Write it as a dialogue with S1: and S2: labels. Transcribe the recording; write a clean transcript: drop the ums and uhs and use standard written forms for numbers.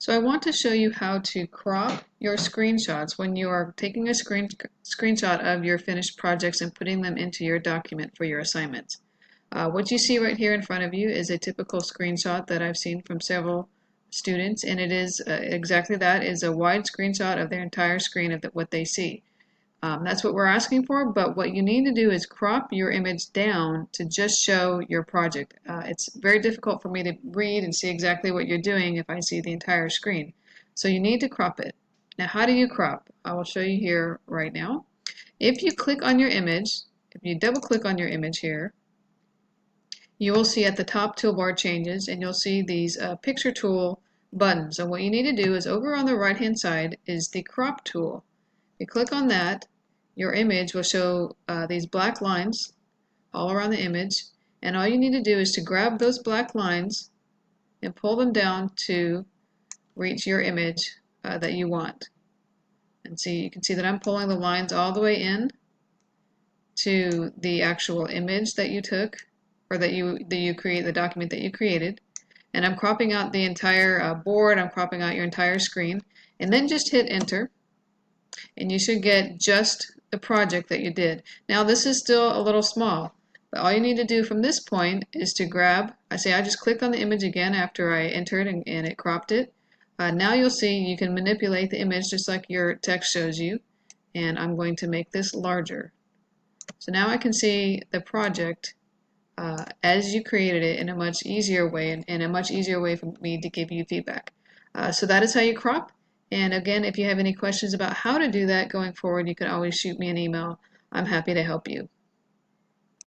S1: So I want to show you how to crop your screenshots when you are taking a screenshot of your finished projects and putting them into your document for your assignments. What you see right here in front of you is a typical screenshot that I've seen from several students, and it is exactly that, is a wide screenshot of their entire screen of what they see. That's what we're asking for, but what you need to do is crop your image down to just show your project. It's very difficult for me to read and see exactly what you're doing if I see the entire screen. So you need to crop it. Now, how do you crop? I will show you here right now. If you click on your image, if you double click on your image here, you will see at the top toolbar changes, and you'll see these picture tool buttons. And what you need to do is over on the right hand side is the crop tool. If you click on that, your image will show these black lines all around the image, and all you need to do is to grab those black lines and pull them down to reach your image that you want. And see, you can see that I'm pulling the lines all the way in to the actual image that you took, or that you create, the document that you created. And I'm cropping out the entire board, I'm cropping out your entire screen, and then just hit enter, and you should get just the project that you did. Now this is still a little small, but all you need to do from this point is to grab, I just clicked on the image again after I entered and it cropped it. Now you'll see you can manipulate the image just like your text shows you, and I'm going to make this larger. So now I can see the project as you created it in a much easier way, and a much easier way for me to give you feedback. So that is how you crop. And again, if you have any questions about how to do that going forward, you can always shoot me an email. I'm happy to help you.